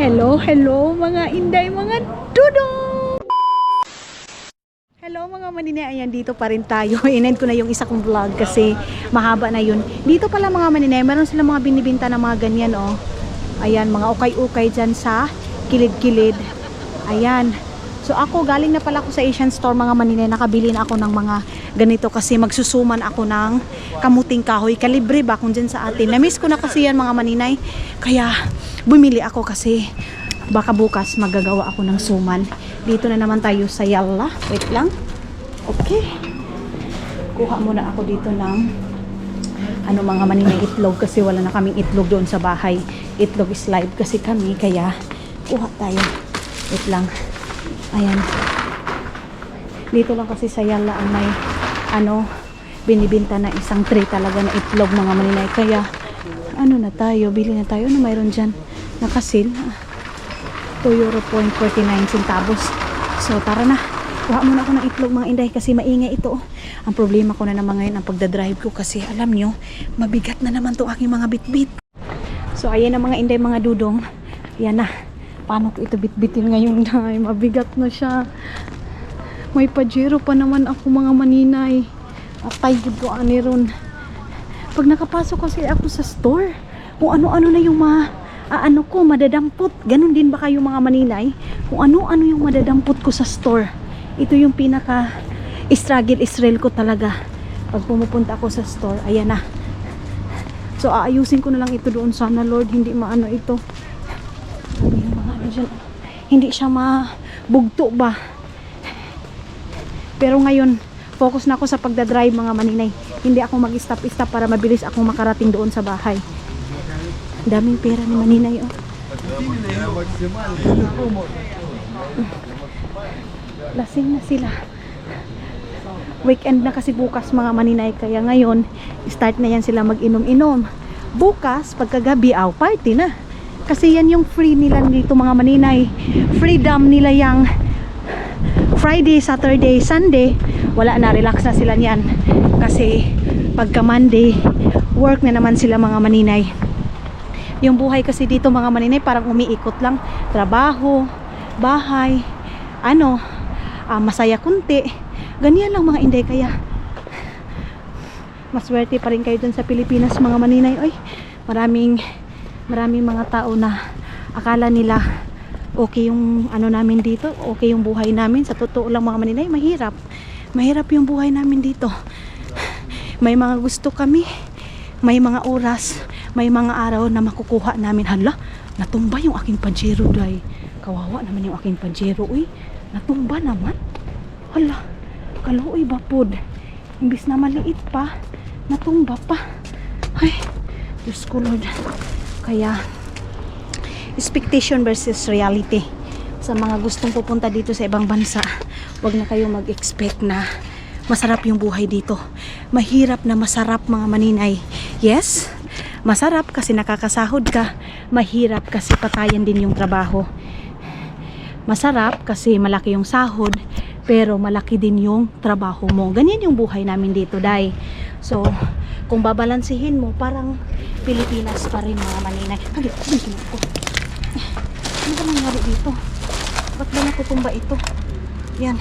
Hello, hello mga inday, mga dudong! Hello mga maninay, ayan dito pa rin tayo. Inend ko na yung isa kong vlog kasi mahaba na yun. Dito pala mga maninay, meron silang mga binibinta na mga ganyan oh. Ayan, mga ukay-ukay dyan sa kilid-kilid. Ayan. So ako, galing na pala ako sa Asian Store mga maninay, nakabili na ako ng mga ganito kasi magsusuman ako ng kamuting kahoy. Kalibre ba kung dyan sa atin. Na-miss ko na kasi yan mga maninay. Kaya bumili ako kasi baka bukas magagawa ako ng suman. Dito na naman tayo sa Yalla. Wait lang. Okay. Kuha muna ako dito ng mga maninay itlog kasi wala na kaming itlog doon sa bahay. Itlog is live kasi kami kaya kuha tayo. Wait lang. Ayan. Dito lang kasi sa Yalla ang may binibinta na isang tray talaga na itlog mga maninay. Kaya na tayo, bili na tayo. Ano mayroon dyan? Nakasil. 2.49 centavos. So tara na. Kuha muna ako ng itlog mga inday kasi maingay ito. Ang problema ko na naman ngayon ang pagdadrive ko kasi alam nyo, mabigat na naman itong aking mga bitbit. So ayan na mga inday, mga dudong. Ayan na. Paano ko ito bitbitin ngayon dahil mabigat na siya. May pajero pa naman ako mga maninay. At tayo ko aniron. Pag nakapasok kasi ako sa store, kung ano-ano na yung madadampot. Ganon din ba kayo mga maninay? Kung ano-ano yung madadampot ko sa store. Ito yung pinaka struggle Israel ko talaga. Pag pumupunta ako sa store, ayan na. So aayusin ko na lang ito doon. Sana Lord, hindi maano ito. Hindi siya mabugto ba. Pero ngayon, focus na ako sa pagdadrive mga maninay. Hindi ako mag-stop-stop para mabilis akong makarating doon sa bahay. Daming pera ni maninay oh. Lasing na sila. Weekend na kasi bukas mga maninay. Kaya ngayon, start na yan sila mag-inom-inom. Bukas, pagkagabi, party na. Kasi yan yung free nila dito mga maninay. Freedom nila yung Friday, Saturday, Sunday. Wala na, relax na sila niyan. Kasi pagka Monday, work na naman sila mga maninay. Yung buhay kasi dito mga maninay parang umiikot lang. Trabaho, bahay, masaya kunti. Ganyan lang mga inday kaya maswerte pa rin kayo dun sa Pilipinas mga maninay. Oy, maraming mga tao na akala nila okay yung namin dito, okay yung buhay namin. Sa totoo lang mga maninay, mahirap yung buhay namin dito. May mga gusto kami, may mga oras, may mga araw na makukuha namin. Hala, natumba yung aking pajero day. Kawawa naman yung aking pajero. Uy, natumba naman. Hala, kaluoy ba pod. Imbis na maliit pa, natumba pa. Ay, Diyos ko Lord. Kaya expectation versus reality. Sa mga gustong pupunta dito sa ibang bansa, wag na kayo mag-expect na masarap yung buhay dito. Mahirap na masarap mga maninay. Yes, masarap kasi nakakasahod ka. Mahirap kasi patayan din yung trabaho. Masarap kasi malaki yung sahod, pero malaki din yung trabaho mo. Ganyan yung buhay namin dito, day. So, kung babalansihin mo, parang Pilipinas pa rin mga maninay. Hagit, ko. Ano ba nangyari dito? Ba't ba nakutumba ito? Yan.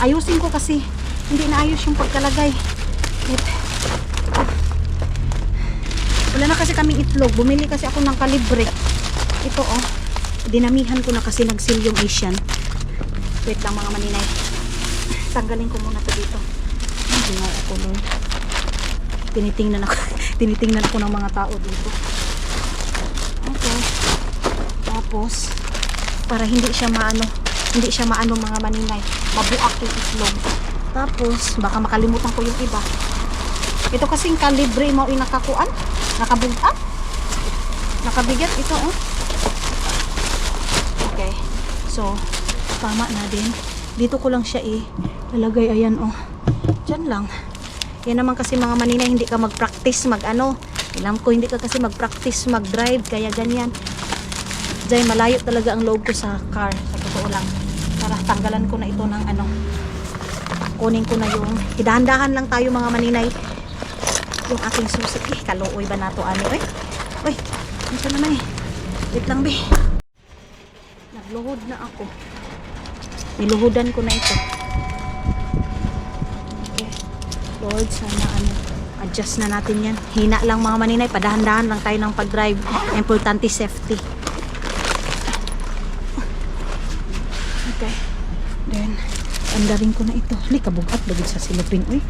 Ayusin ko kasi hindi naayos yung pagkalagay. Wala na kasi kaming itlog. Bumili kasi ako ng kalibre. Ito oh. Dinamihan ko na kasi nagsil yung Asian. Wait lang mga maninay. Tanggalin ko muna to dito. Hindi nga ako Lord. Tinitingnan ako ng mga tao dito. Okay. Tapos para hindi siya maano mga maninay, mabuak yung itlog. Tapos baka makalimutan ko yung iba. Ito kasing kalibre mo inakakuan, nakabugat, nakabigat ito oh. Okay. So tama na din. Dito ko lang siya lalagay, ayan oh. Diyan lang. Yan naman kasi mga maninay, hindi ka mag-practice alam ko hindi ka kasi mag-practice mag-drive kaya ganyan. Dahil malayo talaga ang loob ko sa car, sa totoo lang. Para tanggalan ko na ito ng kunin ko na yung hidahan-dahan lang tayo mga maninay. Yung aking susi, kaluoy ba nato ani? Uy, ito naman Wait lang be. Nagluhod na ako. Niluhudan ko na ito. Okay. Lord, sana adjust na natin yan. Hina lang mga maninay. Padahan-dahan lang tayo ng pag-drive. Importante safety. Okay. Then, andarin ko na ito. Hindi, kabugat. Bagid sa silupin. Uy.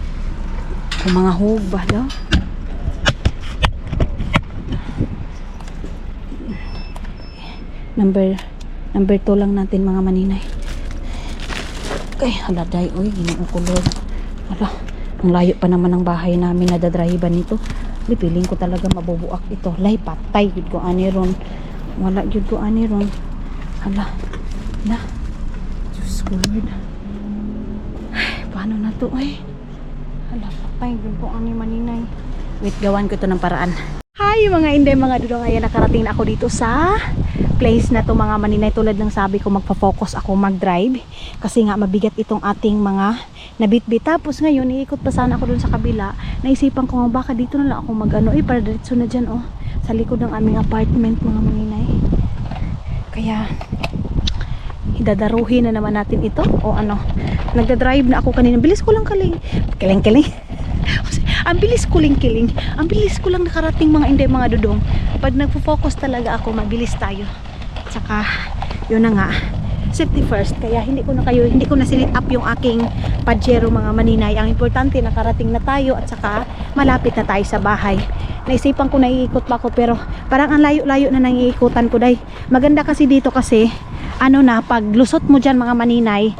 Kung mga hug ba daw. Number 2 lang natin mga maninay. Okay, haladay. Uy, ginoo ko Lord. Hala, ang layo pa naman ng bahay namin na dadrivean nito. Piling ko talaga mabubuak ito. Lay, patay. Yun ko ani ron. Wala yun ko ani ron. Hala. Na. Diyos ko Lord. Ay, paano na to ay? Hala, patay. Yun ko ani maninay. Wait, gawan ko ito ng paraan. Hi mga inday, mga dudong. Ayan, nakarating na ako dito sa place na to mga maninay. Tulad ng sabi ko, magpa-focus ako mag-drive kasi nga mabigat itong ating mga nabitbit. Tapos ngayon iikot pa sana ako dun sa kabila. Naisipan ko nga baka dito na lang ako mag-ano, para diretso na dyan sa likod ng aming apartment mga maninay. Kaya idadaruhin na naman natin ito o ano. Nagda-drive na ako kanina. Bilis ko lang kiling. Ang bilis ko kiling. Ang bilis ko lang nakarating mga inday, mga dudong. Pag nagfo-focus talaga ako, mabilis tayo. Tsaka yun na nga, safety first. Kaya hindi ko na silit up yung aking Pajero mga maninay. Ang importante, nakarating na tayo at saka malapit na tayo sa bahay. Naisipan ko na iikot pa ako pero parang ang layo-layo na nang iikutan ko day. Maganda kasi dito kasi pag lusot mo dyan mga maninay,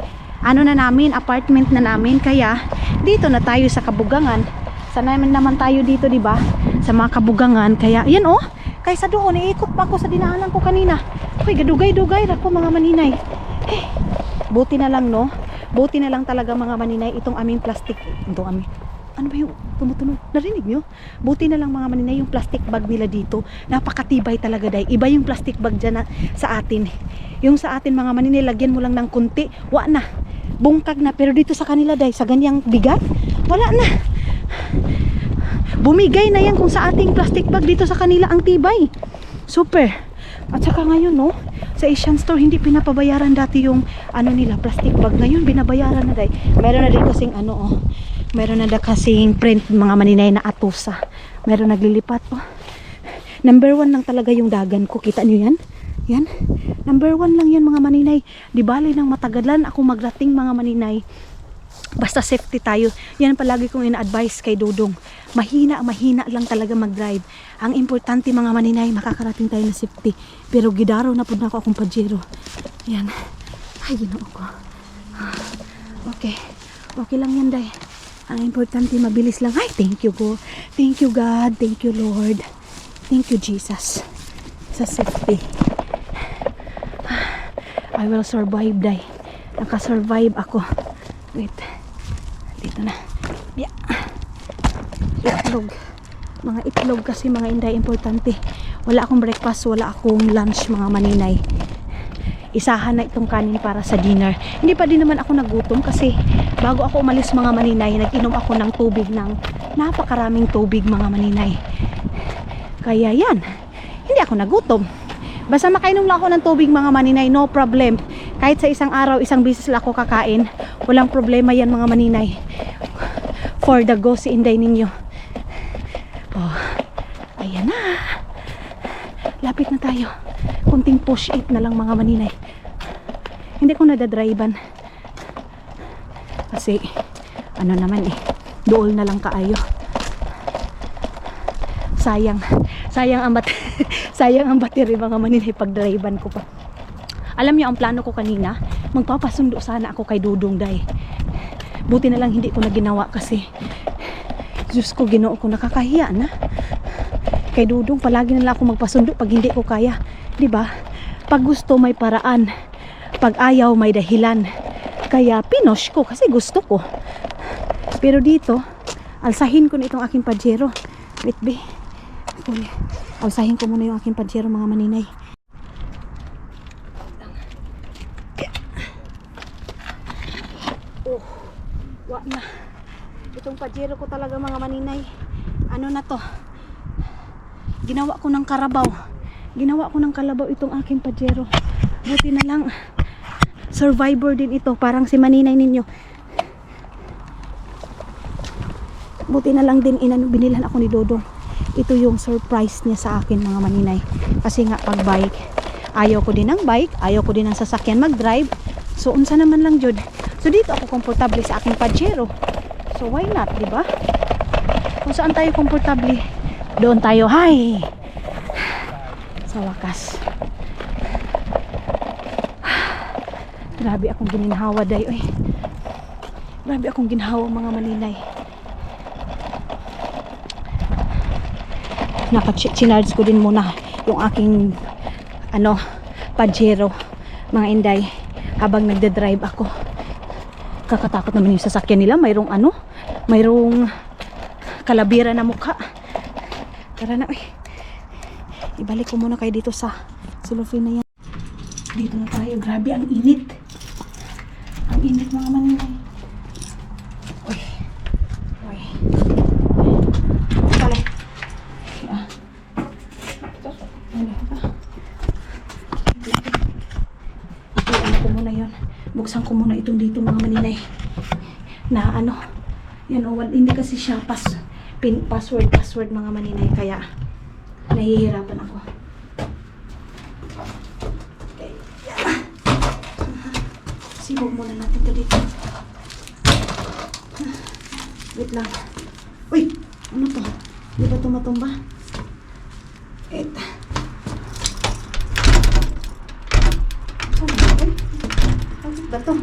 apartment na namin. Kaya dito na tayo sa Kabugangan. Sana naman tayo dito, di ba? Sa mga Kabugangan. Kaya, yan kaysa doon, iikot pa ako sa dinaanan ko kanina. Uy, gadugay-dugay ako mga maninay. Buti na lang, no? Buti na lang talaga mga maninay, itong aming plastic. Ano ba yung tumutunog? Narinig nyo? Buti na lang mga maninay, yung plastic bag nila dito. Napakatibay talaga, day. Iba yung plastic bag dyan sa atin. Yung sa atin mga maninay, lagyan mo lang ng kunti. Wa na. Bungkag na. Pero dito sa kanila, day, sa ganyang bigat, wala na. Bumigay na yan kung sa ating plastic bag. Dito sa kanila ang tibay. Super. At saka ngayon sa Asian store hindi pinapabayaran dati yung nila plastic bag. Ngayon binabayaran na day. Meron na din kasing meron na kasing print mga maninay na atusa. Meron naglilipat Number 1 lang talaga yung dagan ko. Kita niyo yan? Yan. Number 1 lang yan mga maninay. Di bali ng matagalan ako magrating mga maninay. Basta safety tayo. Yan palagi kong ina-advise kay Dudong. Mahina lang talaga mag-drive. Ang importante mga maninay, makakarating tayo na safety. Pero gidaro na po na ako akong Pajero. Yan. Ay, ginoo ko. Okay. Okay lang yan, day. Ang importante, mabilis lang. Ay, thank you, God. Thank you, God. Thank you, Lord. Thank you, Jesus. Sa safety. I will survive, day. Nakasurvive ako. Wait. Dito na. Yeah. Itlog. Mga itlog kasi mga inday importante. Wala akong breakfast, wala akong lunch mga maninay. Isahan na itong kanin para sa dinner. Hindi pa din naman ako nagutom kasi bago ako umalis mga maninay, nag-inom ako ng tubig, ng napakaraming tubig mga maninay. Kaya yan. Hindi ako nagutom. Basta makainom lang ako ng tubig mga maninay, no problem. Kahit sa isang araw, isang beses lang ako kakain, walang problema yan mga maninay. For the go si inday ninyo. Ayan na. Lapit na tayo. Kunting push it na lang mga maninay. Hindi ko nadadrivean. Kasi, dool na lang kaayo. Sayang ang sayang ang battery mga maninay pag drivean ko pa. Alam niyo ang plano ko kanina, magpapasundo sana ako kay Dudong day. Buti na lang hindi ko na ginawa kasi Diyos ko, Ginoo ko, nakakahiya na. Kay Dudong palagi na lang ako magpasundo pag hindi ko kaya, 'di ba? Pag gusto may paraan, pag ayaw may dahilan. Kaya pinosh ko kasi gusto ko. Pero dito, alsahin ko na itong aking Pajero. Wait be. Alsahin ko muna yung aking Pajero mga maninay. Wala na. Itong Pajero ko talaga mga maninay. Ano na to? Ginawa ko ng kalabaw. Ginawa ko ng kalabaw itong aking Pajero. Buti na lang. Survivor din ito. Parang si Maninay ninyo. Buti na lang din binilhan ako ni Dodong. Ito yung surprise niya sa akin mga Maninay. Kasi nga pag bike, ayaw ko din ng bike, ayaw ko din ng sasakyan mag-drive. So unsa naman lang jud. So dito ako komportable sa aking Pajero. So why not, di ba? Kung saan tayo komportable, doon tayo. Hay! Sa wakas. Grabe akong gininhawa day. Oy. Grabe akong ginhawa mga Maninay. Naka-charge ko din muna yung aking Pajero mga Inday habang nagde-drive ako. Kakatakot naman yung sasakyan nila, mayroong kalabira na mukha. Tara na, ibalik ko muna kayo dito sa cellophane na yan. Dito na tayo. Grabe ang init. Ang init mga Maninay. Uy. Pala. Ko muna yun. Buksan ko muna itong dito mga Maninay. Na yan hindi kasi siya password mga Maninay. Kaya nahihirapan ako. Okay. Yan. Sibog muna natin ito dito. Wait lang. Uy! Ano to? Di ba tumatumba? Eto. Ba to?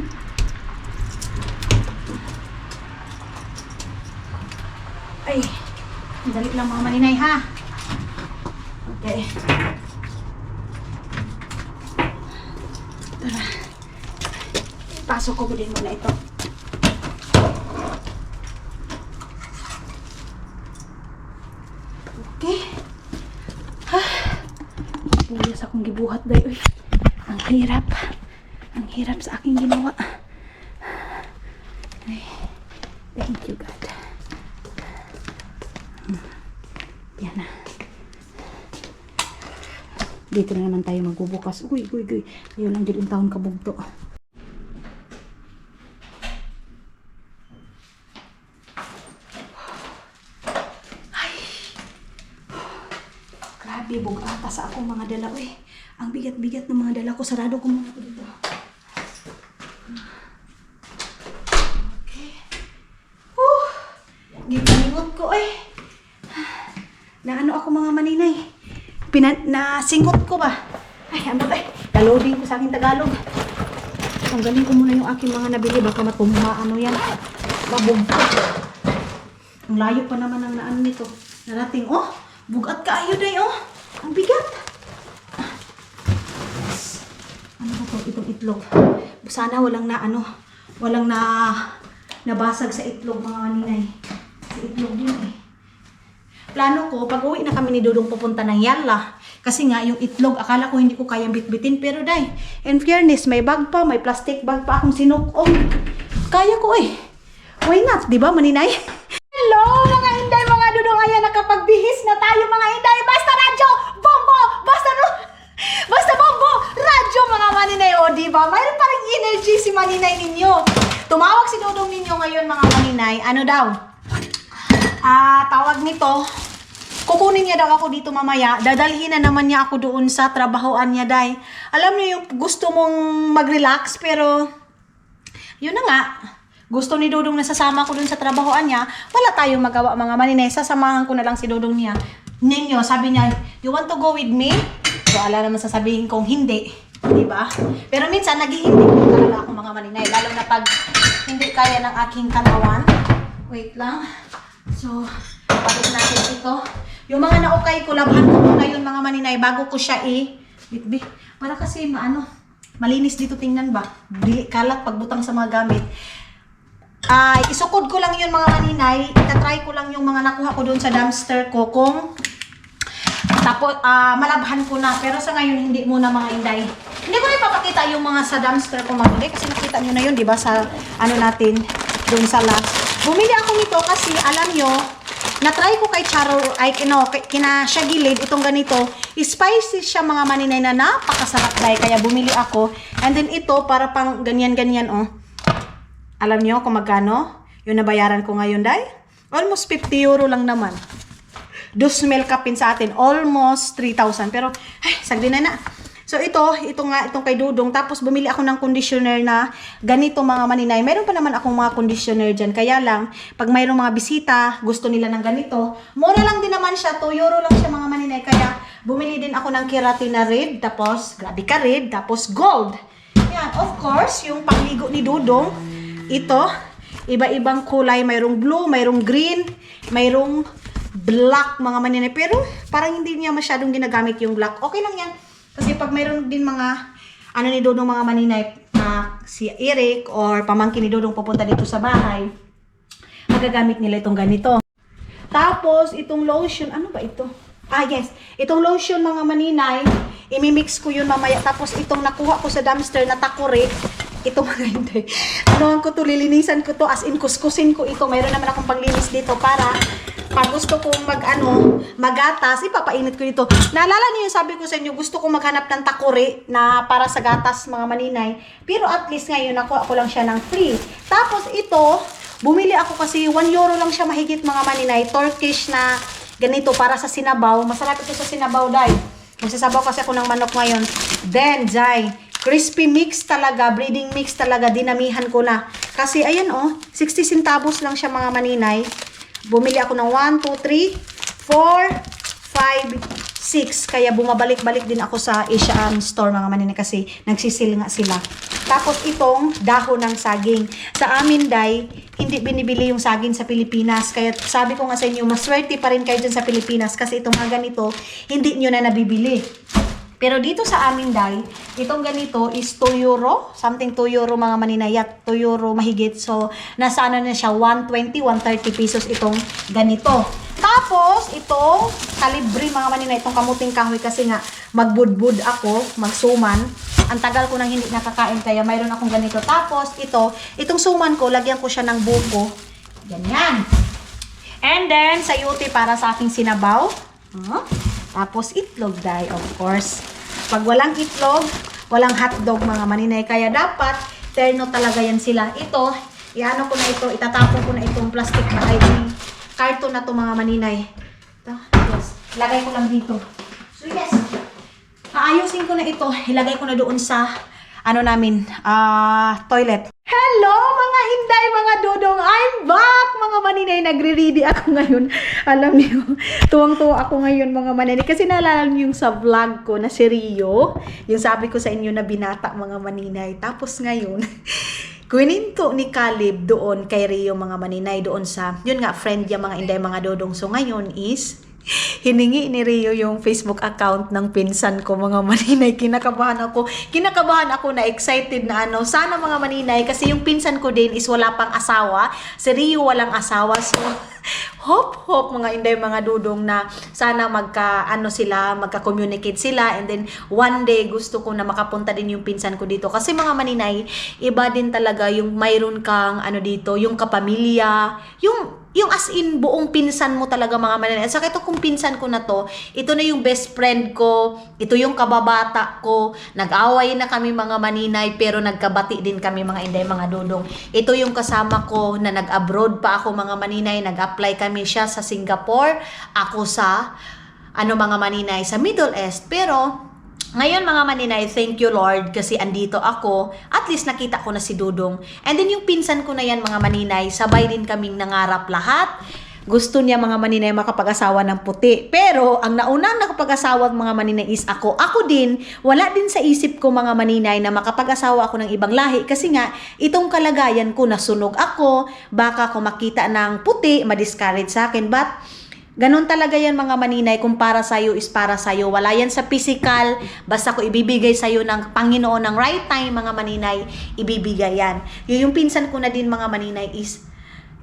Ay, dali lang mga Maninay ha. Okay. Tara. Pasok ko din muna ito. Okay. Ha. Puyas akong gibuhat dayo. Ang hirap. Ang hirap sa aking ginawa. Ay, thank you God. Yan na. Dito na naman tayo magbubukas. Uy. Ayaw lang din yung taon kabugto. Ay. Grabe, bugata sa akong mga dala. Uy, ang bigat-bigat ng mga dala ko. Sarado ko muna ko dito. Gipaningot ko na ako mga Maninay. Nasingot ko ba? Ay, loading ko sa aking Tagalog. Tanggalin ko muna yung aking mga nabili. Baka matumba, yan. Mabugtot. Ang layo pa naman ang naan nito. Narating, bugat ka ayo day, ang bigat. Ano ba to? Itong itlog. Sana walang nabasag sa itlog mga Maninay. Sa itlog yun Plano ko, pag uwi na kami ni Dodong pupunta ng Yala. Kasi nga, yung itlog, akala ko hindi ko kayang bitbitin. Pero day, in fairness, may bag pa, may plastic bag pa akong sinukong. Kaya ko Why not? Diba, Maninay? Hello, mga Inday, mga Dodong. Ayan, nakapagbihis na tayo, mga Inday. Basta radyo, bombo! Basta bombo! Radyo, mga Maninay. Diba? Mayroon pa rin energy si Maninay ninyo. Tumawag si Dodong ninyo ngayon, mga Maninay. Ano daw? Tawag nito, kukunin niya daw ako dito mamaya. Dadalhin na naman niya ako doon sa trabahoan niya, day. Alam niyo yung gusto mong mag-relax, pero yun na nga. Gusto ni Dodong na sasama ko doon sa trabahoan niya. Wala tayong magawa, mga Maninay. Sasamahan ko na lang si Dodong niya. Ninyo, sabi niya, you want to go with me? So, ala naman sasabihin kong hindi. Diba? Pero minsan, naghihindi ko talaga ako, mga Maninay. Lalo na pag hindi kaya ng aking katawan. Wait lang. So, pakit natin ito. Yung mga naukay ko, labhan ko muna yun, mga Maninay, bago ko siya bitbit. Para kasi malinis dito tingnan ba? Dili kalat pagbutang sa mga gamit. Isukod ko lang yun, mga Maninay. Itatry ko lang yung mga nakuha ko doon sa dumpster ko kung tapos malabhan ko na. Pero sa ngayon, hindi muna, mga Inday. Hindi ko na ipapakita yung mga sa dumpster ko, mga Inday, kasi nakita nyo na yun, di ba, sa natin doon sa last. Bumili ako nito kasi alam nyo, na-try ko kay Charo, kina siya gilid, itong ganito. Spicy siya mga maninay na napakasarap dahil kaya bumili ako. And then ito para pang ganyan-ganyan oh. Alam niyo kung magkano? Yung nabayaran ko ngayon dahil almost 50 euro lang naman. 2 ml kapin sa atin, almost 3,000. Pero ay, sagdi na na. So itong kay Dudong. Tapos bumili ako ng conditioner na ganito mga maninay. Meron pa naman akong mga conditioner dyan. Kaya lang, pag mayroong mga bisita, gusto nila ng ganito. Mura lang din naman siya. 2 euro lang siya mga maninay. Kaya bumili din ako ng keratin na red. Tapos, grabe ka red. Tapos gold. Yan, of course, yung pangligo ni Dudong. Ito, iba-ibang kulay. Mayroong blue, mayroong green, mayroong black mga maninay. Pero parang hindi niya masyadong ginagamit yung black. Okay lang yan. Kasi pag mayroon din mga, ni Dodong mga maninay, si Eric or pamangkin ni Dodong pupunta dito sa bahay, magagamit nila itong ganito. Tapos, itong lotion, ano ba ito? Yes. Itong lotion mga maninay, imimix ko yun mamaya. Tapos, itong nakuha ko sa dumpster na takore, ito mga hindi. Anuhan ko to, lilinisan ko to, as in kuskusin ko ito. Mayroon naman akong panglinis dito para pag gusto kong magatas, ipapainit ko dito. Naalala niyo yung sabi ko sa inyo, gusto kong maghanap ng takore na para sa gatas mga maninay. Pero at least ngayon, nakuha ko lang siya ng free. Tapos ito, bumili ako kasi 1 euro lang siya mahigit mga maninay. Turkish na ganito para sa sinabaw. Masarap ito sa sinabaw, dahil magsasabaw kasi ako ng manok ngayon. Then, Jai, crispy mix talaga, breeding mix talaga, dinamihan ko na. Kasi ayan oh, 60 centavos lang siya mga maninay. Bumili ako ng 1, 2, 3, 4, 5, 6. Kaya bumabalik-balik din ako sa Asian store mga maninay kasi nagsisil nga sila. Tapos itong dahon ng saging. Sa amin, Day, hindi binibili yung saging sa Pilipinas. Kaya sabi ko nga sa inyo, maswerte pa rin kayo dyan sa Pilipinas kasi itong mga ganito, hindi nyo na nabibili. Pero dito sa amin, Day, itong ganito is 2 euro. Something 2 euro mga maninayat. 2 euro mahigit. So, nasa ano na siya, 120, 130 pesos itong ganito. Tapos, itong kalibre mga maninay, itong kamuting kahoy kasi nga magbudbud ako, magsuman. Ang tagal ko nang hindi nakakain kaya mayroon akong ganito. Tapos, itong suman ko, lagyan ko siya ng buko. Ganyan. And then, sayuti para sa aking sinabaw. Tapos itlog, Day, of course. Pag walang itlog, walang hotdog mga maninay. Kaya dapat, terno talaga yan sila. Ito, iano ko na ito, itatapon ko na itong plastic na ay karton na to mga maninay. Ito, yes. Lagay ko lang dito. So yes, aayusin ko na ito. Ilagay ko na doon sa, toilet. Hello mga Inday, mga Dodong, I'm back mga maninay, nagre-ready ako ngayon. Alam niyo, tuwang-tuwa ako ngayon mga maninay kasi naalala niyo yung sa vlog ko na si Rio, yung sabi ko sa inyo na binata mga maninay. Tapos ngayon, kuwininto ni Caleb doon kay Rio mga maninay doon sa, yun nga, friend niya mga Inday, mga Dodong. So ngayon is, hiningi ni Rio yung Facebook account ng pinsan ko mga maninay. Kinakabahan ako na excited na sana mga maninay kasi yung pinsan ko din is wala pang asawa. Si Rio walang asawa. So hope mga Inday, mga Dudong na sana magka-communicate sila, and then one day gusto ko na makapunta din yung pinsan ko dito kasi mga maninay, iba din talaga yung mayroon kang dito, yung kapamilya, yung as in buong pinsan mo talaga mga maninay. At saka ito kung pinsan ko na to, ito na yung best friend ko, ito yung kababata ko, nag-away na kami mga maninay pero nagkabati din kami mga Inday, mga Dudong. Ito yung kasama ko na nag-abroad pa ako mga maninay, nag-apply kami, siya sa Singapore, ako sa mga maninay sa Middle East. Pero ngayon mga maninay, thank you Lord kasi andito ako, at least nakita ko na si Dudong. And then yung pinsan ko na yan mga maninay, sabay din kaming nangarap lahat. Gusto niya mga maninay makapag-asawa ng puti. Pero ang naunang nakapag-asawa mga maninay is ako. Ako din, wala din sa isip ko mga maninay na makapag-asawa ako ng ibang lahi. Kasi nga, itong kalagayan ko, nasunog ako, baka ako makita ng puti, ma-discourage sa akin. But ganon talaga yan mga maninay, kung para sa'yo is para sa'yo. Wala yan sa physical, basta ko ibibigay sa'yo ng Panginoon ng right time mga maninay, ibibigay yan. Yung pinsan ko na din mga maninay is,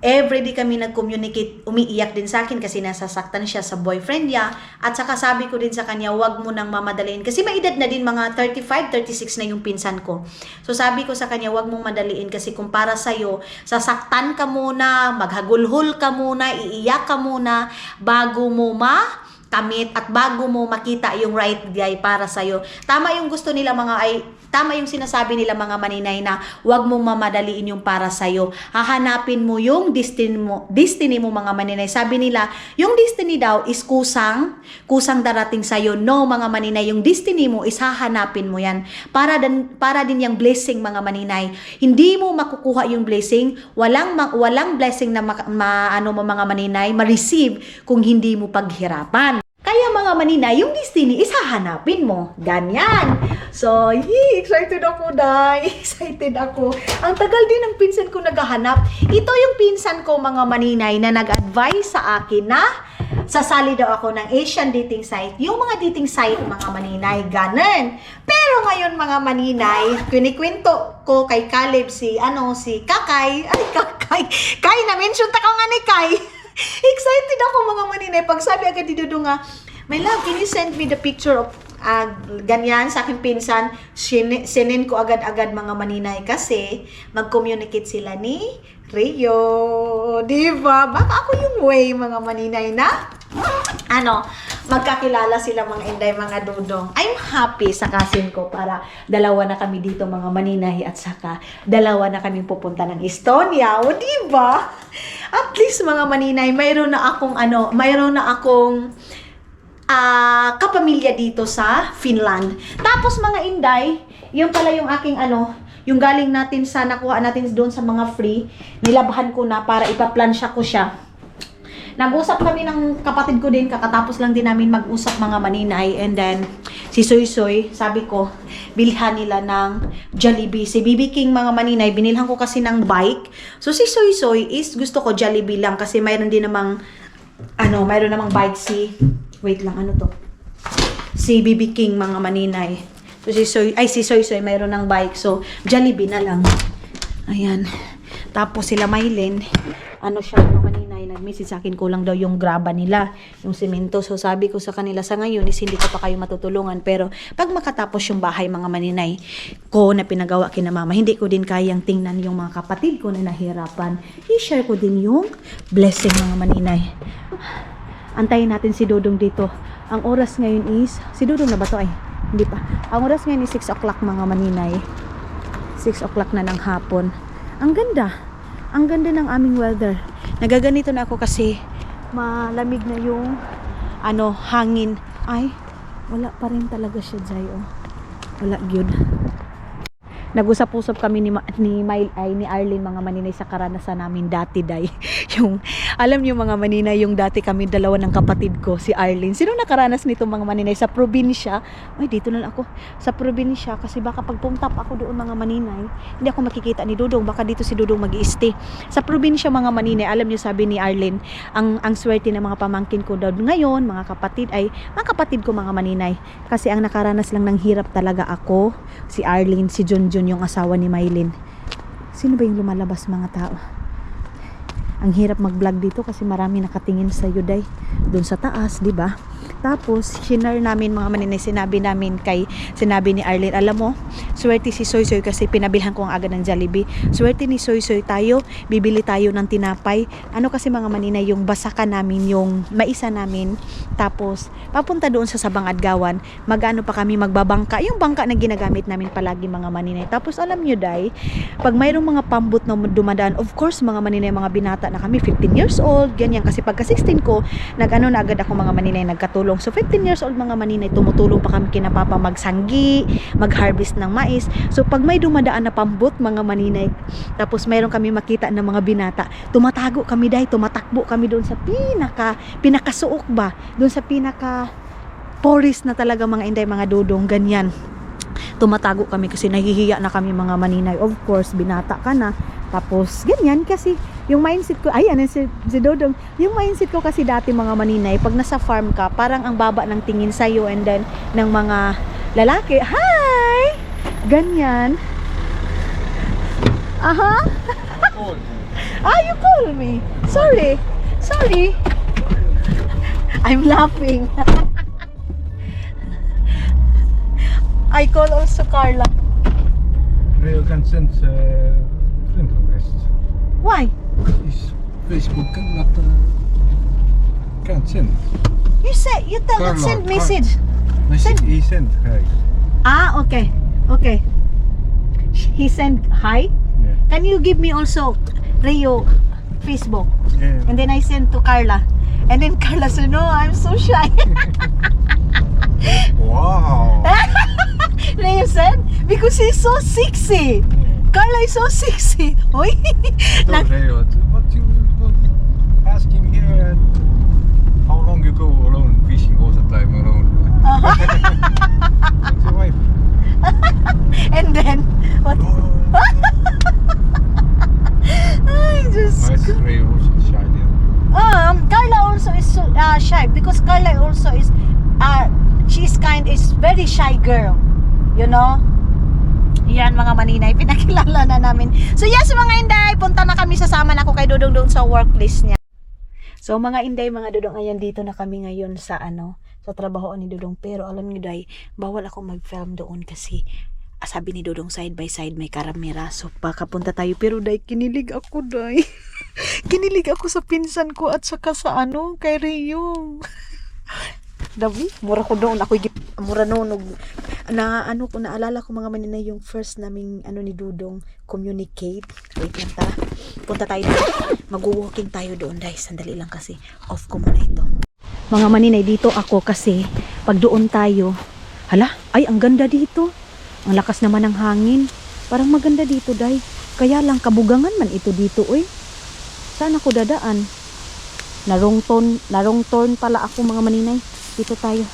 everyday kami nag-communicate, umiiyak din sa akin kasi nasasaktan siya sa boyfriend niya. At saka sabi ko din sa kanya, wag mo nang mamadaliin. Kasi may edad na din, mga 35, 36 na yung pinsan ko. So sabi ko sa kanya, wag mong madaliin kasi kung para sa'yo, sasaktan ka muna, maghagulhol ka muna, iiyak ka muna, bago mo kamit at bago mo makita yung right guy para sa'yo. Tama yung gusto nila tama yung sinasabi nila mga maninay na huwag mong mamadaliin yung para sa'yo. Hahanapin mo yung destiny mo mga maninay. Sabi nila, yung destiny daw is kusang darating sa'yo. No mga maninay, yung destiny mo is hahanapin mo yan. Para din yung blessing mga maninay. Hindi mo makukuha yung blessing, walang blessing na mga maninay ma-receive kung hindi mo paghirapan. Kaya mga maninay, yung destiny is hahanapin mo. Ganyan. So, excited ako, Day. Excited ako. Ang tagal din ng pinsan ko naghahanap. Ito yung pinsan ko, mga maninay, na nag-advise sa akin na sasali daw ako ng Asian dating site. Yung mga dating site, mga maninay, ganun. Pero ngayon, mga maninay, kinikwento ko kay Caleb si Kakay. Ay, Kakay. Kay, na-mention ta ko nga ni Kay. Excited ako mga maninay. Pag sabi agad dito nga, my love, can you send me the picture of ganyan sa aking pinsan? Sinin ko agad-agad mga maninay kasi mag-communicate sila ni Rio. Diba? Baka ako yung way mga maninay na magkakilala sila mga inday, mga dudong. I'm happy sa kasin ko para dalawa na kami dito mga maninay at saka dalawa na kami pupunta ng Estonia. O diba? At least mga maninay, mayroon na akong kapamilya dito sa Finland. Tapos mga inday, yung pala yung aking yung galing natin sa nakuha natin doon sa mga free, nilabhan ko na para ipaplansya ko siya. Nag-usap kami ng kapatid ko din, kakatapos lang din namin mag-usap mga maninay, and then si Soy Soy, sabi ko, bilhan nila ng Jollibee. Si BB King mga maninay, binilhan ko kasi ng bike. So si Soy Soy is gusto ko Jollibee lang kasi mayroon din namang mayroon namang bike wait lang, si BB King mga maninay. So si Soy Soy mayroon ng bike, so Jollibee na lang. Ayan. Tapos sila Maylin, siya mga maninay, nag-message sa akin, kulang daw yung graba nila, yung semento. So sabi ko sa kanila, sa ngayon is hindi ko pa kayo matutulungan, pero pag makatapos yung bahay mga maninay ko na pinagawa kina mama, hindi ko din kayang tingnan yung mga kapatid ko na nahirapan. I-share ko din yung blessing mga maninay. Antayin natin si Dodong dito. Ang oras ngayon is, si Dodong na ba to ay? Hindi pa. Ang oras ngayon is 6 o'clock mga maninay. 6 o'clock na ng hapon. Ang ganda. Ang ganda ng aming weather. Nagaganito na ako kasi malamig na yung hangin. Ay, wala pa rin talaga siya, Jay. Wala gyud. Nag-usap-usap kami ni Arlene mga maninay sa karanasan namin dati, Day. Yung alam niyo mga maninay, yung dati kami dalawa ng kapatid ko, si Arlene. Sino nakaranas nito mga maninay sa probinsya? Ay, dito na lang ako. Sa probinsya kasi baka pag pumtap ako doon mga maninay, hindi ako makikita ni Dudong. Baka dito si Dudong mag-i-stay. Sa probinsya mga maninay, alam niyo sabi ni Arlene, ang swerte ng mga pamangkin ko daw ngayon, mga kapatid ko mga maninay. Kasi ang nakaranas lang ng hirap talaga ako, si Arlene, si Junjun, yung asawa ni Maylin. Sino ba yung lumalabas mga tao? Ang hirap mag-vlog dito kasi marami nakatingin sa iyo, Day. Doon sa taas, di ba? Tapos, shinare namin mga maninay, sinabi ni Arlene, alam mo, swerte si Soy Soy kasi pinabilhan ko ang agad ng Jollibee. Swerte ni Soy Soy tayo, bibili tayo ng tinapay. Kasi mga maninay, yung basakan namin, yung maisa namin, tapos, papunta doon sa Sabang Adgawan, pa kami magbabangka, yung bangka na ginagamit namin palagi mga maninay. Tapos, alam nyo, Day, pag mayroong mga pambot na dumadaan, of course, mga maninay, mga binata na kami, 15 years old, ganyan, kasi pagka 16 ko, na agad ako mga maninay, nagkatulong. So 15 years old mga maninay, tumutulong pa kami kina papa magsanggi, mag-harvest ng mais. So pag may dumadaan na pambot mga maninay, tapos mayroon kami makita ng mga binata, tumatago kami, Day, tumatakbo kami doon sa pinakasuok ba, doon sa forest na talaga mga inday, mga dudong, ganyan. Tumatago kami kasi nahihiya na kami mga maninay. Of course, binata ka na. Tapos, ganyan kasi yung mindset ko, si Dodong, yung mindset ko kasi dati mga maninay, pag nasa farm ka, parang ang baba ng tingin sa'yo, and then, ng mga lalaki, hi! Ganyan. Aha? You call me. Sorry. I'm laughing. I call also Carla. You can send friend request. Why? Is Facebook kan not Can't send. You say you tell that Carla, send message. He sent. Hi. Ah, okay. Okay. He sent hi. Yeah. Can you give me also Rio Facebook? Yeah. And then I send to Carla. And then Carla said, no, I'm so shy. Wow. Rio said, because he's so sexy. Carla is so sexy. Oy. Told Ray, what you ask him here? And how long you go alone fishing all the time alone? What's your wife? And then, what? Ay, just. Nice. Ray also shy there. Carla also is so, shy because Carla also is she's is very shy girl, you know. Yan mga maninay, pinakilala na namin. So yes mga inday, punta na kami, sasama na ako kay Dudong doon sa workplace niya. So mga inday, mga Dudong, ayan dito na kami ngayon sa sa trabaho ni Dudong. Pero alam niyo day, bawal ako mag-film doon kasi sabi ni Dudong side by side may karamera. So baka punta tayo, pero day kinilig ako day. Kinilig ako sa pinsan ko at saka sa kay Rio. Dabi, mura ko doon. Ako mura noon. Naalala ko mga maninay yung first naming ni Dudong communicate. Wait lang tara. Punta tayo doon. Mag-walking tayo doon guys. Sandali lang kasi off ko muna ito. Mga maninay, dito ako kasi pag doon tayo, hala, ay ang ganda dito. Ang lakas naman ng hangin. Parang maganda dito day. Kaya lang kabugangan man ito dito oy. Saan ako dadaan? Narong turn pala ako mga maninay. Dito tayo.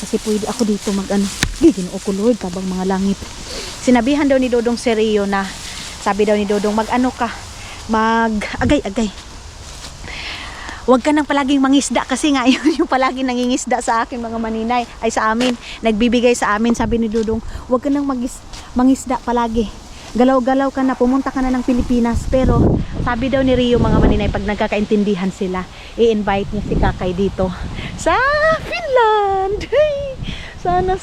Kasi pwede ako dito Ginoo ko Lord, tabang mga langit. Sinabihan daw ni Dodong si Rio na, sabi daw ni Dodong, agay. Huwag ka nang palaging mangisda kasi nga yun yung palaging nangingisda sa akin mga maninay. Ay sa amin, nagbibigay sa amin. Sabi ni Dodong, huwag ka nang mangisda palagi. Galaw-galaw ka na, pumunta ka na ng Pilipinas. Pero sabi daw ni Rio mga maninay, pag nagkakaintindihan sila, i-invite niya si Kakay dito sa Finland. Hey! Sana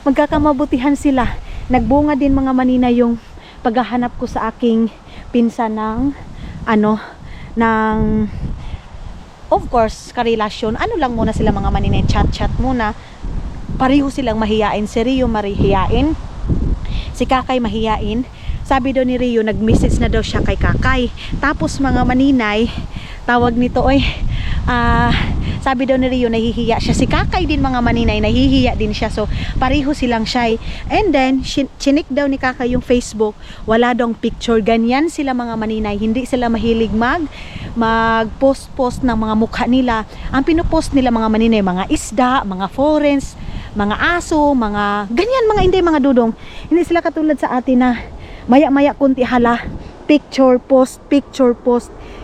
magkakamabutihan sila. Nagbunga din mga maninay yung paghahanap ko sa aking pinsan ng of course karelasyon. Lang muna sila mga maninay, chat muna. Pareho silang mahiyain. Si Rio mahihiyain, si Kakay mahiyain. Sabi daw ni Rio, nag-message na daw siya kay Kakay. Tapos mga maninay, tawag nito sabi daw ni Rio, nahihiya siya. Si Kakay din mga maninay, nahihiya din siya. So pareho silang shy. And then chinik daw ni Kakay yung Facebook, wala daw picture. Ganyan sila mga maninay, hindi sila mahilig mag-post ng mga mukha nila. Ang pinopost nila mga maninay, mga isda, mga foreigns, mga aso, mga ganyan mga inday, mga Dudong. Hindi sila katulad sa atin na maya-maya kunti hala, picture post.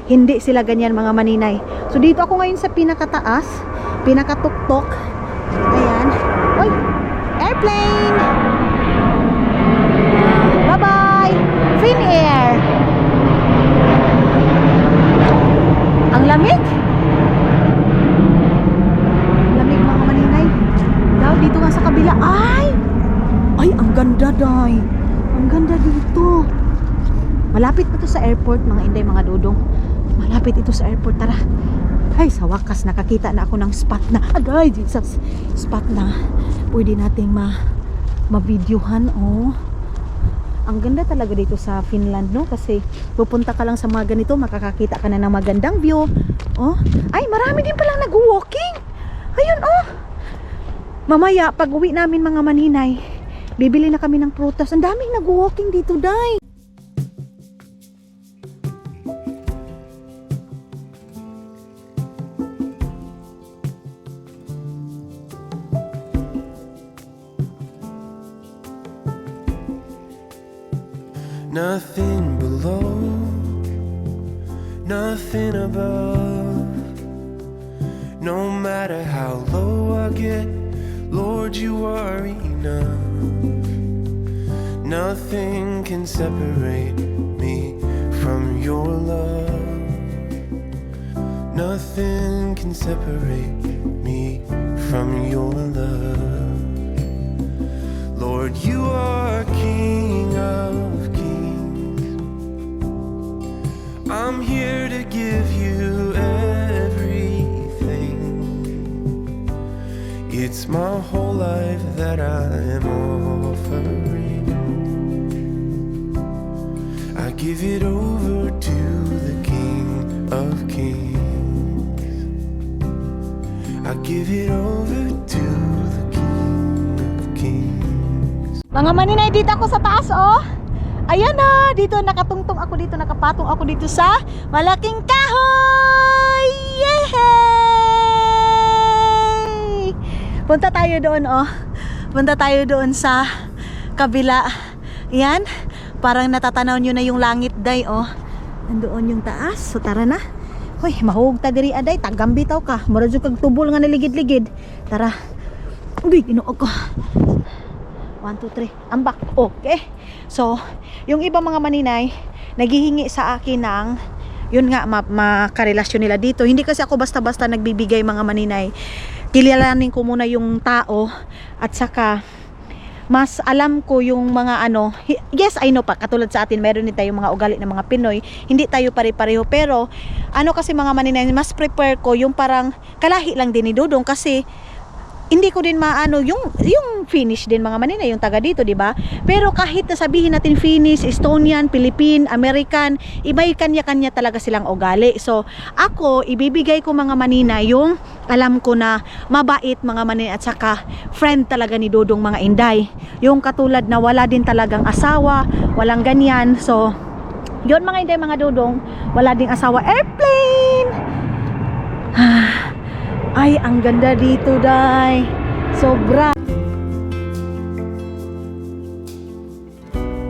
Hindi sila ganyan mga maninay. So dito ako ngayon sa pinakataas, pinakatuktok. Ayan. Oy, airplane. Bye-bye. Finnair. Ang lamig. Lamig mga maninay. Daw dito nga sa kabila. Ay, ang ganda day. Ang ganda dito. Malapit pa to sa airport mga inday, mga Dudong. Malapit ito sa airport. Tara. Ay, sa wakas nakakita na ako ng spot na. Agay, Jesus. Spot na pwede nating ma-videohan. Ang ganda talaga dito sa Finland, no? Kasi pupunta ka lang sa mga ganito, makakakita ka na ng magandang view. Ay, marami din palang nag-walking. Ayun, mamaya, pag uwi namin mga maninay, bibili na kami ng prutas. Ang daming nag-walking dito, day. Nothing below, nothing above. No matter how low I get, Lord, you are enough. Nothing can separate me from your love. Nothing can separate me from your love. Lord, you are King of I'm here to give you everything. give it over to the King of Kings. I give it over to the King of Kings. Mga maninay, dito ako sa taas, oh. Ayan na, dito nakatungtong ako dito, nakapatong ako dito sa malaking kahoy! Yay! Punta tayo doon, oh. Punta tayo doon sa kabila. Yan, parang natatanaw nyo na yung langit, day, oh. Nandoon yung taas, so tara na. Hoy, mahug ta diri, aday, tagambi taw ka. Mura dyan kag tubol nga naligid-ligid. Tara. Uy, inuog ko. 1, 2, 3, ambak. Okay. So, yung ibang mga maninay naghihingi sa akin ng yun nga, makarelasyon nila dito. Hindi kasi ako basta-basta nagbibigay, mga maninay. Kilalanin ko muna yung tao at saka mas alam ko yung mga ano. Yes, I know pa, katulad sa atin meron din tayong mga ugali ng mga Pinoy, hindi tayo pare-pareho, pero ano kasi mga maninay, mas prepare ko yung parang kalahi lang din ni Dudong, kasi hindi ko din maano yung Finnish din, mga maninay, yung taga dito, di ba? Pero kahit nasabihin natin Finnish, Estonian, Philippine, American, iba'y kanya-kanya talaga silang ugali. So, ako, ibibigay ko, mga maninay, yung alam ko na mabait, mga maninay, at saka friend talaga ni Dudong, mga inday. Yung katulad na wala din talagang asawa, walang ganyan. So, yun, mga inday, mga Dudong, wala ding asawa. Airplane! Ay, ang ganda dito, day. Sobra.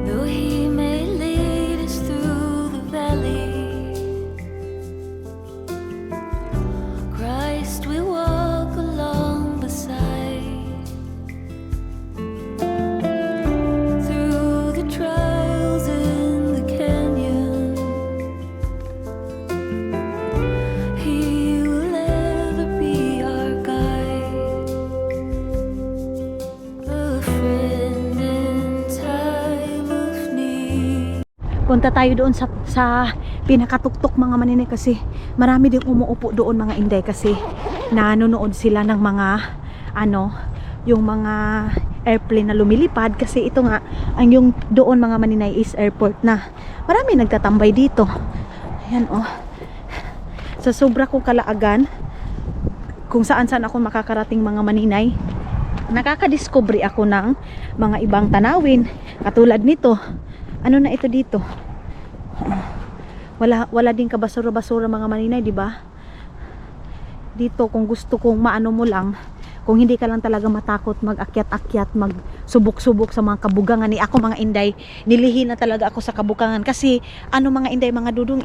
Though he may lead us through the valley, Christ will walk along beside. Through the trials in the canyon, he will ever be our guide. A friend in time of need. Punta tayo doon sa pinakatuktok, mga maninay, kasi marami ding umuupo doon, mga inday, kasi nanonood sila ng mga ano, yung mga airplane na lumilipad, kasi ito nga ang yung doon, mga maninay, is airport na. Marami nagtatambay dito. Ayan, oh. Sa sobra kong kalaagan kung saan-saan ako makakarating, mga maninay, nakakadiscovery ako ng mga ibang tanawin katulad nito. Ano na ito dito? Wala din kabasura-basura, mga maninay, di ba? Dito, kung gusto kong maano mo lang, kung hindi ka lang talaga matakot mag-akyat-akyat, magsubok-subok sa mga kabugangan, ni ako, mga inday, nilihi na talaga ako sa kabugangan, kasi ano, mga inday, mga Dudong,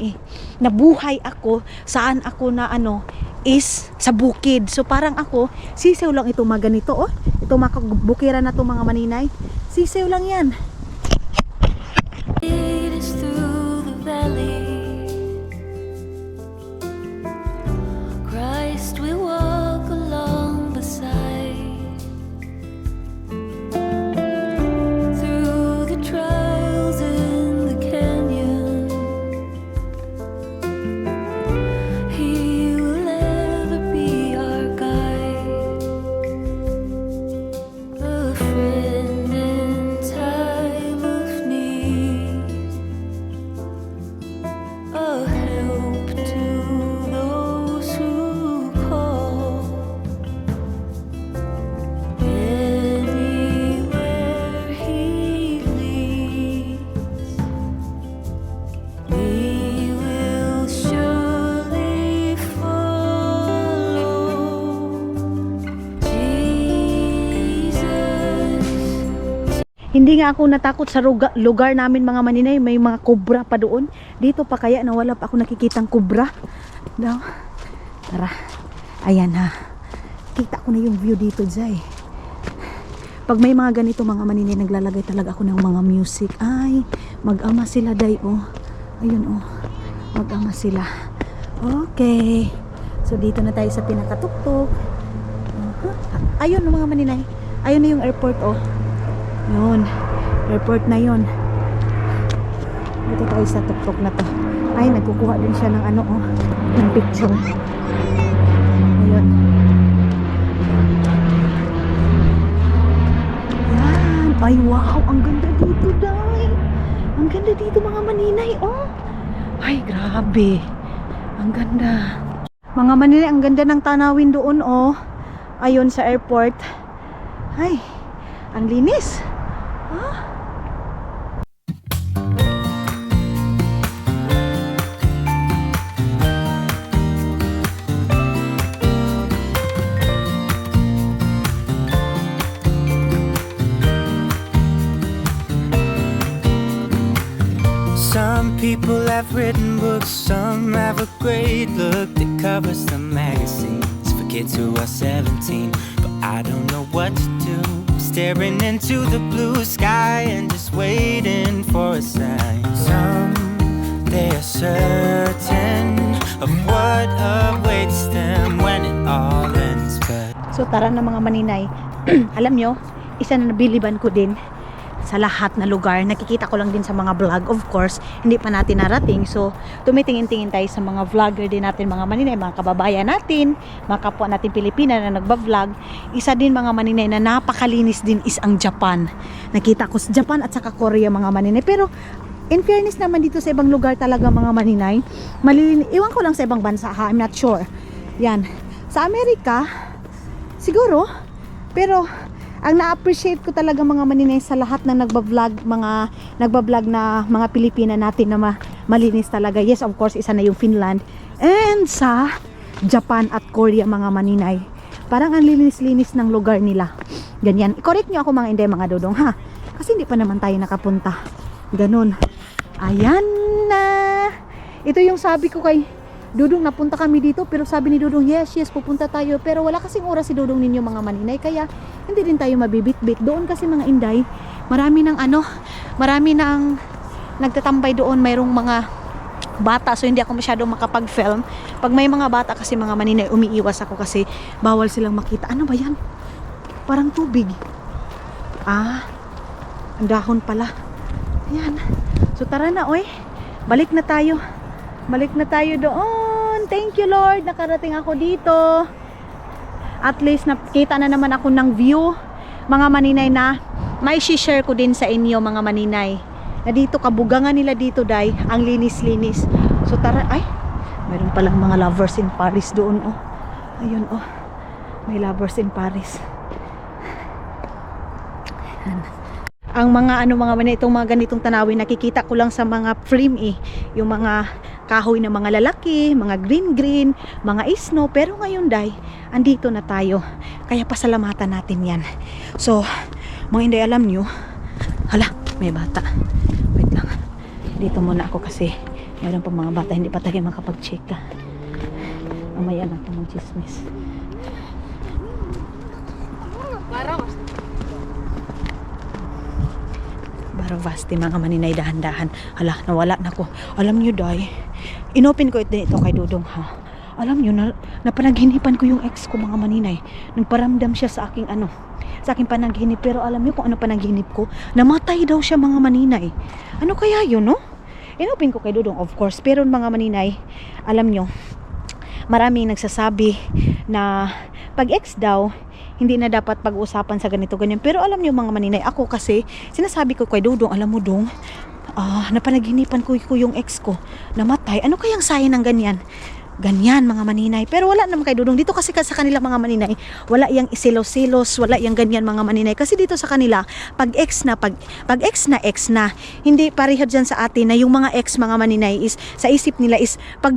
nabuhay ako saan ako na ano is sa bukid. So parang ako, sisew lang ito, mga ganito, oh. Ito mga bukiran na to, mga maninay, sisew lang yan. Lead us through the valley. Christ will walk along beside. Through the trials in the canyon, he will ever be our guide. A friend in time of need. A help to those who call. Anywhere he leads, we will surely follow. Jesus. Hindi nga ako natakot sa lugar namin, mga maninay, may mga kobra pa doon. Dito pa kaya na wala pa ako nakikitang kobra. No? Tara. Ayan, ha. Kita ko na yung view dito, Zay. Pag may mga ganito, mga maninay, naglalagay talaga ako ng mga music. Ay, mag-ama sila, day, oh. Ayun, oh. Mag-ama sila. Okay. So, dito na tayo sa pinakatuktok. Ayun, mga maninay. Ayun na yung airport, oh. Yun. Airport na yun. Dito tayo sa tuktok na to. Ay, nagkukuha din siya ng ano, oh. Ng picture. Ayun. Yan. Ay, wow. Ang ganda dito, day. Ang ganda dito, mga maninay, oh. Ay, grabe. Ang ganda. Mga Maninay, ang ganda ng tanawin doon, oh. Ayun sa airport. Ay, ang linis. Ah. Some people have written books, some have a great look that covers the magazines for kids who are 17. But I don't know what to do, staring into the blue sky and just waiting for a sign. Some, they are certain of what awaits them when it all ends. But So tara na mga Maninay. Alam nyo, isa na nabiliban ko din sa lahat na lugar. Nakikita ko lang din sa mga vlog. Of course, hindi pa natin narating. So, tumitingin-tingin tayo sa mga vlogger din natin, mga Maninay, mga kababayan natin, mga kapwa natin Pilipina na nagba-vlog. Isa din mga Maninay na napakalinis din is ang Japan. Nakita ko sa Japan at saka Korea mga Maninay. Pero, in fairness naman dito sa ibang lugar talaga mga Maninay, iwan ko lang sa ibang bansa ha, I'm not sure. Yan. Sa Amerika, siguro, pero ang na-appreciate ko talaga mga Maninay sa lahat ng nagba-vlog na mga Pilipina natin na malinis talaga. Yes, of course, isa na yung Finland. And sa Japan at Korea mga Maninay. Parang ang linis-linis ng lugar nila. Ganyan. I-correct nyo ako mga Inday, mga Dodong ha. Kasi hindi pa naman tayo nakapunta. Ganun. Ayan na. Ito yung sabi ko kay Dudong, napunta kami dito, pero sabi ni Dudong, yes, pupunta tayo, pero wala kasing oras si Dudong ninyo mga Maninay, kaya hindi din tayo mabibit-bit. Doon kasi mga Inday, marami ng nagtatambay doon, mayroong mga bata, so hindi ako masyadong makapag-film. Pag may mga bata kasi mga Maninay, umiiwas ako kasi bawal silang makita. Ano ba yan? Parang tubig. Ah, ang dahon pala. Ayan. So tara na, oy. Balik na tayo doon. Thank you Lord, nakarating ako dito. At least nakita na naman ako ng view mga Maninay, na may share ko din sa inyo mga Maninay, na dito kabugangan nila dito day, ang linis-linis. So tara, ay mayroon palang mga lovers in Paris doon, oh. Ayun, oh, may lovers in Paris. Ang mga mga Maninay, itong mga ganitong tanawin nakikita ko lang sa mga frame yung mga kahoy ng mga lalaki, mga green, mga snow. Pero ngayon day, andito na tayo. Kaya pasalamatan natin yan. So, mga Inday, alam nyo, hala, may bata. Wait lang. Dito muna ako kasi mayroon pa mga bata, hindi pa tayo makapag-check ka. Mamaya na ito mag-chismis. Barovasti mga Maninay, dahan-dahan. Hala, nawala na ko. Alam nyo day, inopen ko din ito kay Dudong ha. Alam nyo, napanaghinipan ko yung ex ko mga Maninay. Nagparamdam siya sa aking sa aking panaginip. Pero alam nyo kung ano panaginip ko? Namatay daw siya mga Maninay. Ano kaya yun, no? Inopen ko kay Dudong, of course. Pero mga Maninay, alam nyo, maraming nagsasabi na pag ex daw, hindi na dapat pag-usapan sa ganito-ganyan. Pero alam nyo mga Maninay, ako kasi, sinasabi ko kay Dudong, alam mo Dong, napanaginipan ko yung ex ko, namatay. Ano kayang sayo ng ganyan? Ganyan mga Maninay. Pero wala naman kay Dudong. Dito kasi sa kanila mga Maninay, wala yang isilos-silos, wala yang ganyan mga Maninay. Kasi dito sa kanila, pag ex na, ex na. Hindi parehas dyan sa atin na yung mga ex mga Maninay is, sa isip nila is, pag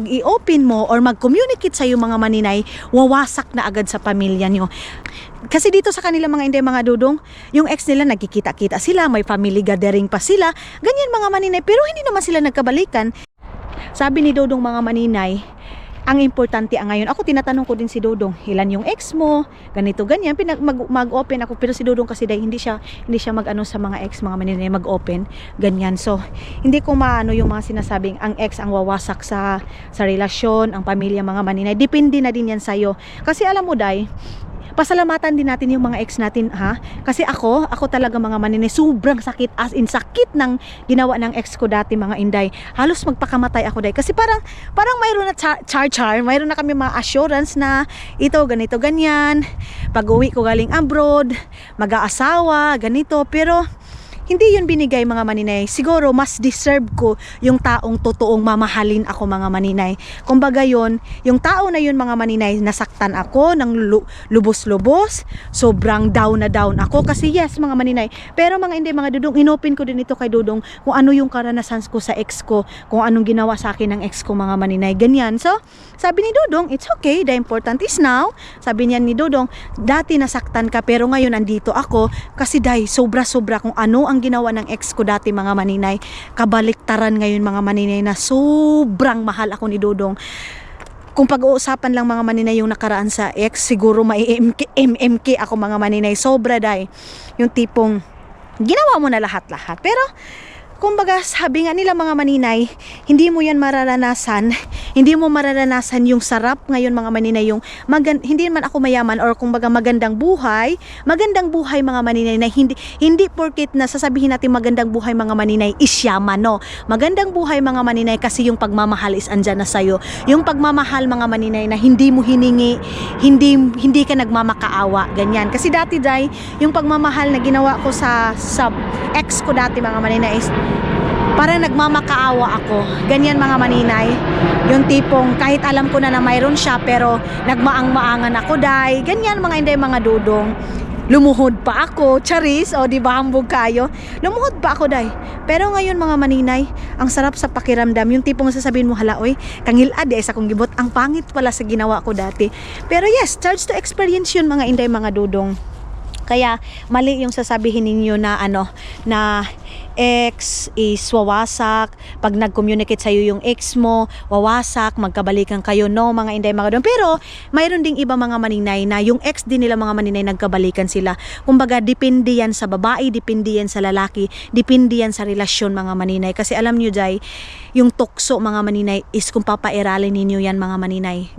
i-open mo or mag-communicate sa yung mga Maninay, wawasak na agad sa pamilya nyo. Kasi dito sa kanila mga Inday, mga Dudong, yung ex nila nagkikita-kita sila, may family gathering pa sila, ganyan mga Maninay. Pero hindi naman sila nagkabalikan. Sabi ni Dudong mga Maninay, ang importante ngayon, ako tinatanong ko din si Dudong, ilan yung ex mo, ganito ganyan, mag-open ako, pero si Dudong kasi dahil hindi siya mag-ano sa mga ex mga Maninay, mag-open ganyan. So hindi ko maano yung mga sinasabing ang ex ang wawasak sa relasyon, ang pamilya mga Maninay. Depende na din yan sa'yo. Kasi alam mo day, pasalamatan din natin yung mga ex natin ha. Kasi ako talaga mga Maninay, sobrang sakit, as in sakit ng ginawa ng ex ko dati mga Inday. Halos magpakamatay ako day. Kasi parang mayroon na mayroon na kami mga assurance na ito, ganito, ganyan. Pag uwi ko galing abroad, mag-aasawa, ganito. Pero hindi yun binigay mga maninay. Siguro mas deserve ko yung taong totoong mamahalin ako mga maninay. Kumbaga yun, yung tao na yun mga maninay, nasaktan ako ng lubos-lubos, sobrang down na down ako kasi yes mga maninay. Pero mga hindi mga dudong, inopen ko din ito kay Dudong kung ano yung karanasan ko sa ex ko, kung anong ginawa sa akin ng ex ko mga maninay, ganyan. So sabi ni Dudong, it's okay, the important is now. Sabi niya ni Dudong, dati nasaktan ka pero ngayon andito ako kasi dahil sobra-sobra kung ano ang ginawa ng ex ko dati mga maninay, kabaliktaran ngayon mga maninay na sobrang mahal ako ni Dudong. Kung pag-uusapan lang mga maninay yung nakaraan sa ex, siguro may MMK ako mga maninay, sobra dahil yung tipong ginawa mo na lahat-lahat. Pero kumbaga sabi nga nila mga maninay, hindi mo yan mararanasan, hindi mo mararanasan yung sarap ngayon mga maninay, yung hindi man ako mayaman or kumbaga magandang buhay mga maninay na hindi porket na sasabihin natin magandang buhay mga maninay is yaman, no. Magandang buhay mga maninay kasi yung pagmamahal is andyan na sa'yo. Yung pagmamahal mga maninay na hindi mo hiningi, hindi ka nagmamakaawa, ganyan. Kasi dati dahil yung pagmamahal na ginawa ko sa ex ko dati mga maninay is parang nagmamakaawa ako, ganyan mga maninay. Yung tipong kahit alam ko na mayroon siya pero nagmaang-maangan ako dahil ganyan mga inday mga Dudong. Lumuhod pa ako, charis, o di ba hambog kayo, lumuhod pa ako dahil. Pero ngayon mga maninay, ang sarap sa pakiramdam, yung tipong sasabihin mo, hala oy, kangilad sa kong gibot, ang pangit pala sa ginawa ko dati. Pero yes, charge to experience yun mga inday mga Dudong. Kaya mali yung sasabihin ninyo na na ex is wawasak, pag nag-communicate sa'yo yung ex mo, wawasak, magkabalikan kayo, no mga inday mga Dudong. Pero mayroon ding iba mga maninay na yung ex din nila mga maninay nagkabalikan sila. Kumbaga depende yan sa babae, depende yan sa lalaki, depende yan sa relasyon mga maninay. Kasi alam nyo dahil yung tukso mga maninay is kung papairalin ninyo yan mga maninay,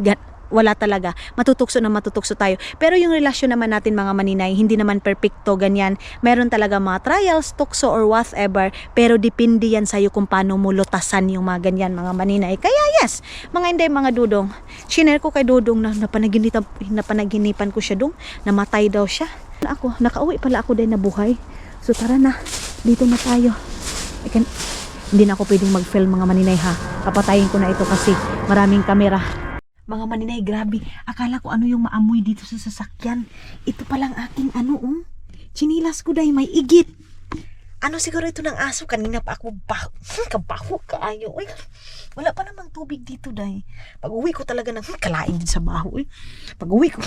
wala talaga, matutukso tayo. Pero yung relasyon naman natin mga maninay, hindi naman perfecto ganyan. Meron talaga mga trials, tukso or whatever, pero depende yan sa'yo kung paano mo lutasan yung mga ganyan mga maninay. Kaya yes, mga inday mga Dudong, shinare ko kay Dudong na napanaginipan ko siya dong, namatay daw siya. Nakauwi pala ako din na buhay. So tara na, dito na tayo. Hindi na ako pwedeng mag-film mga maninay ha. Papatayin ko na ito kasi maraming kamera. Mga maninay, grabe. Akala ko ano yung maamoy dito sa sasakyan. Ito palang aking chinilas ko dahil may igit. Siguro ito ng aso. Kanina pa ako kabaho kaayo. Uy, wala pa namang tubig dito dahil. Pag uwi ko talaga ng kalain din sa baho. Pag uwi ko,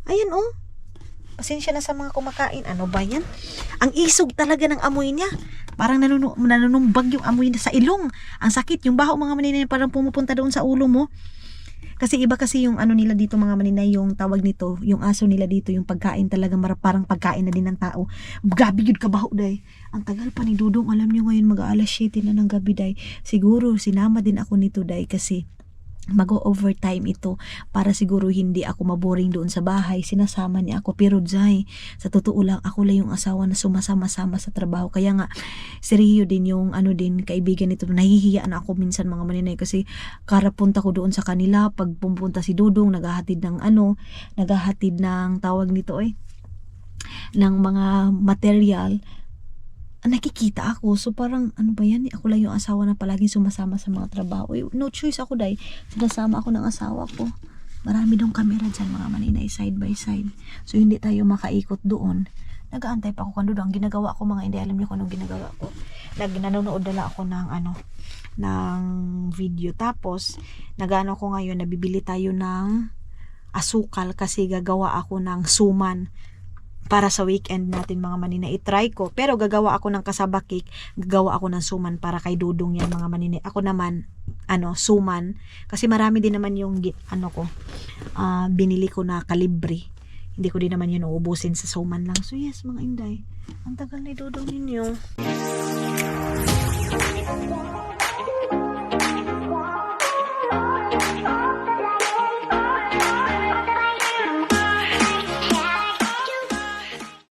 ayan pasensya na sa mga kumakain. Ano ba yan? Ang isog talaga ng amoy niya. Parang nanunumbag yung amoy sa ilong. Ang sakit. Yung baho mga maninay parang pumupunta doon sa ulo mo. Kasi iba kasi yung nila dito mga maninay, yung tawag nito, yung aso nila dito, yung pagkain talaga parang pagkain na din ng tao. Gabi yun kabaho day. Ang tagal pa ni Dudong. Alam niyo ngayon mag-aalas 7 na ng gabi day. Siguro sinama din ako nito day kasi mag-overtime ito para siguro hindi ako maboring doon sa bahay. Sinasama niya ako, pero Jai, sa totoo lang ako lang yung asawa na sumasama-sama sa trabaho. Kaya nga seryo din yung kaibigan nito. Nahihiya na ako minsan mga maninay kasi karapunta ko doon sa kanila. Pag pumunta si Dudong, naghahatid ng tawag nito ng mga material, nakikita ako. So parang ano ba yan? Ako lang yung asawa na palaging sumasama sa mga trabaho. No choice ako dahil sinasama ako ng asawa ko. Marami dong kamera dyan mga maninay, side by side. So hindi tayo makaikot doon. Nag-aantay pa ako kung doon. Ang ginagawa ko mga hindi, alam niyo kung anong ginagawa ko. Nanonood na ako ng video. Tapos nagano ko ngayon, nabibili tayo ng asukal kasi gagawa ako ng suman para sa weekend natin mga maninay. I-try ko. Pero gagawa ako ng kasaba cake, gagawa ako ng suman para kay Dudong yan mga maninay. Ako naman, suman. Kasi marami din naman yung binili ko na kalibre. Hindi ko din naman yun uubusin sa suman lang. So yes mga inday, ang tagal ni Dudong ninyo.